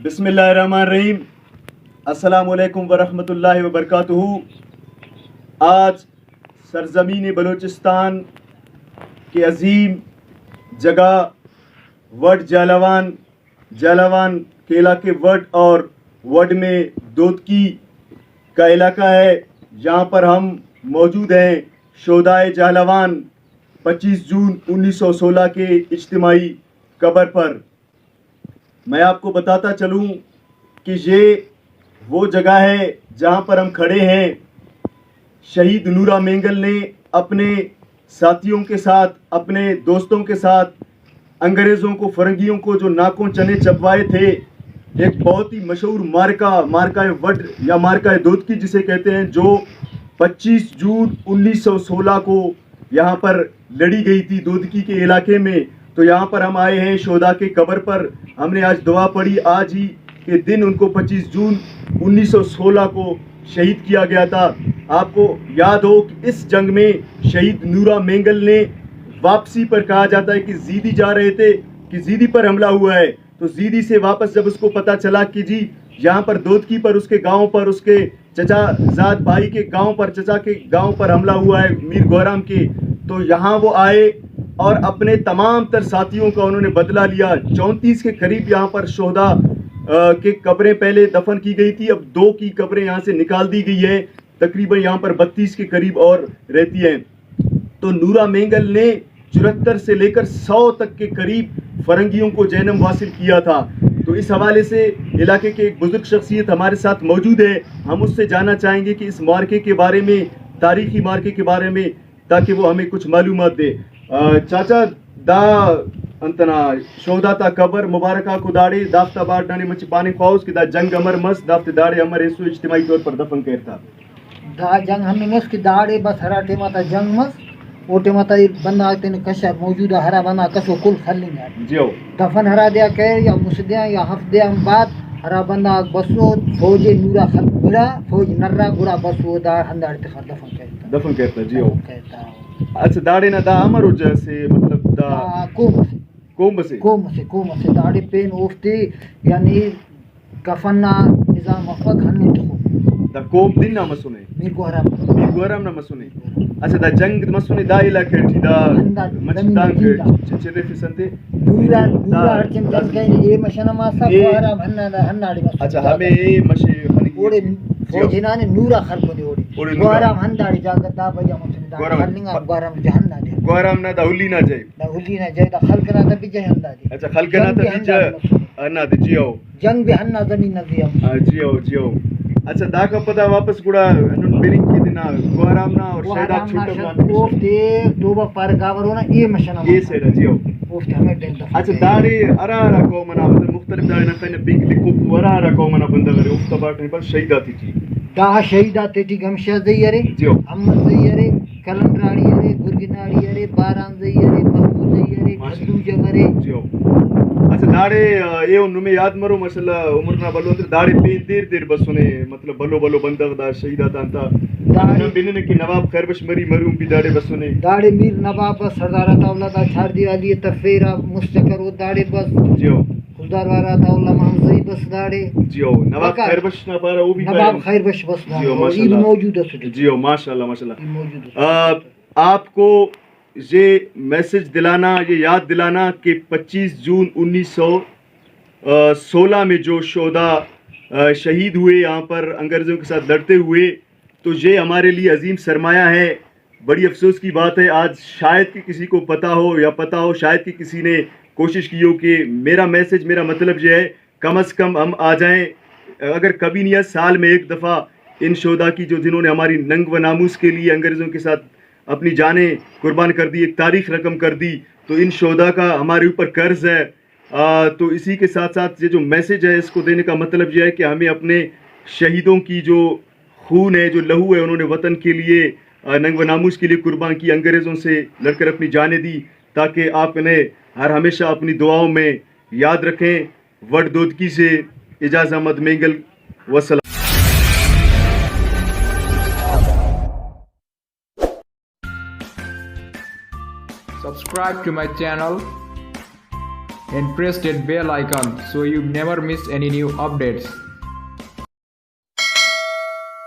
بسم اللہ الرحمن الرحیم. السلام علیکم ورحمۃ اللہ وبرکاتہ. آج سرزمین بلوچستان کے عظیم جگہ وڈ جالاوان کے علاقے وڈ اور وڈ میں دودکی کا علاقہ ہے. یہاں پر ہم موجود ہیں شہدائے جالاوان 25 جون 1916 کے اجتماعی قبر پر. میں آپ کو بتاتا چلوں کہ یہ وہ جگہ ہے جہاں پر ہم کھڑے ہیں. شہید نورا مینگل نے اپنے ساتھیوں کے ساتھ، اپنے دوستوں کے ساتھ انگریزوں کو، فرنگیوں کو جو ناکوں چنے چبوائے تھے، ایک بہت ہی مشہور مارکہ وڈ یا مارکہ دودکی جسے کہتے ہیں، جو 25 جون 1916 کو یہاں پر لڑی گئی تھی دودکی کے علاقے میں. تو یہاں پر ہم آئے ہیں شہداء کے قبر پر. ہم نے آج دعا پڑھی، آج ہی کے دن ان کو 25 جون 1916 کو شہید کیا گیا تھا. آپ کو یاد ہو کہ اس جنگ میں شہید نورا مینگل نے واپسی پر، کہا جاتا ہے کہ زیدی جا رہے تھے کہ زیدی پر حملہ ہوا ہے، تو زیدی سے واپس جب اس کو پتہ چلا کہ جی یہاں پر دودکی پر، اس کے گاؤں پر، اس کے چچا زاد بھائی کے گاؤں پر، چچا کے گاؤں پر حملہ ہوا ہے میر گورام کے، تو یہاں وہ آئے اور اپنے تمام تر ساتھیوں کا انہوں نے بدلہ لیا. 34 کے قریب یہاں پر شہداء کے قبریں پہلے دفن کی گئی تھی، اب 2 کی قبریں یہاں سے نکال دی گئی ہے. تقریباً یہاں پر 32 کے قریب اور رہتی ہیں. تو نورا مینگل نے 74 سے لے کر 100 تک کے قریب فرنگیوں کو جہنم حاصل کیا تھا. تو اس حوالے سے علاقے کے ایک بزرگ شخصیت ہمارے ساتھ موجود ہے. ہم اس سے جاننا چاہیں گے کہ اس مارکے کے بارے میں، تاریخی مارکے کے بارے میں، تاکہ وہ ہمیں کچھ معلومات دے. چاچا دا انتنا شہداء تا قبر مبارکہ کو داڑے دافتا بار ڈانے مچ پانے خواہش کہ دا جنگ امر مس دافت داڑے امر ایسو اجتماعی طور پر دفن کرتا. دا جنگ ہمیں مس کی داڑے بس ہرا ٹیما تا جنگ مس او ٹیما تا بندہ آتے نے کشا موجودہ ہرا بندہ کسو کل خلیں گا جیو دفن ہرا دیا کہر یا مسدیاں یا ہفتے ہم بعد ہرا بندہ بسو فوج نورا خلق گڑا فوج نرہ گڑا بسو دا ہندار تخر دفن کرتا جیو. اچھا داڑے نا دا امر ہو جیسے مطلب دا کوم سے داڑے پین اوفتے یعنی کفنہ نظام افق ہنو تخو دا کوم دن نام سنے میر گوہرام نام سنے. اچھا دا جنگ مسنے دا علاقہ تھی دا مچتانگ چرے فسنتے نورا ہرچن جنگ کہیں یہ مشنہ ماسا گوہرام ہناڑی مسنے. اچھا ہمیں یہ مشے اوڑے فوجینانے نورا خلق دے اوڑے گوہرام ہنداڑی جاگت دا بجا مسنے دا خلنگا گوہرام جہنہ دے گوہرام نا دا ہولی نا جائے دا خلق نا دا بجا ہندہ دے. اچھا خلق نا دا بجا ہنہ دے. جیو جنگ بھی ہنہ زمین نظیم جیو. اچھا دا کا پتہ واپس گڑا انہوں بیرنگ کی دینا گوہرام نا اور شہدہ چھوٹا نا اوفتے دوبا پار گاور ہونا یہ مشنہ یہ سیڑا. جیو اوفتے ہمیں دین دفع. اچھا داڑے ارارا قومنا مختلف داڑے نا خیلی بینک لکھو ارارا قومنا بندہ گرے افتا باٹنے پر شہیدہ تھی تھی دا شہیدہ تیٹی گمشہ زیارے احمد زیارے کلنڈراڑی ارے گرگناڑی ارے باران زیارے محمود زیارے کھدو جگرے. اچھا داڑے یہ انہوں میں یاد مرو مسئلہ عمرنا بلو داڑے پین دیر بسونے مطلب بلو بندہ دا شہیدہ تانتا داڑے بیننے کی نواب خیربش مری مروں بھی داڑے بسونے داڑے میر نواب سردارہ تاولہ دا چھاردی علی تفیرہ مستقر و داڑے بس. جیو خوددار وارا تاولہ محمزی بس داڑے. جیو نواب خیربش نا پارا وہ بھی نواب خیربش بس داڑے یہ موجود ہے. جیو ماشاءاللہ. آپ کو یہ میسج دلانا، یہ یاد دلانا کہ 25 جون 1916 میں جو شہداء شہید ہوئے یہاں پر انگریزوں کے ساتھ لڑتے ہوئے، تو یہ ہمارے لیے عظیم سرمایہ ہے. بڑی افسوس کی بات ہے آج شاید کہ کسی کو پتہ ہو یا پتہ ہو، شاید کہ کسی نے کوشش کی ہو کہ میرا میسج، میرا مطلب یہ ہے کم از کم ہم آ جائیں، اگر کبھی نہیں ہے سال میں ایک دفعہ ان شہداء کی جو جنہوں نے ہماری ننگ و ناموس کے لیے انگریزوں کے ساتھ اپنی جانیں قربان کر دی، ایک تاریخ رقم کر دی، تو ان شہداء کا ہمارے اوپر قرض ہے. تو اسی کے ساتھ ساتھ یہ جو میسج ہے اس کو دینے کا مطلب یہ ہے کہ ہمیں اپنے شہیدوں کی جو خون ہے، جو لہو ہے، انہوں نے وطن کے لیے ننگ و ناموس کے لیے قربان کی، انگریزوں سے لڑ کر اپنی جانیں دی، تاکہ آپ انہیں ہر ہمیشہ اپنی دعاؤں میں یاد رکھیں. وڈ دودکی سے اعجاز احمد مینگل، وسلام. Subscribe to my channel and press that bell icon so you never miss any new updates.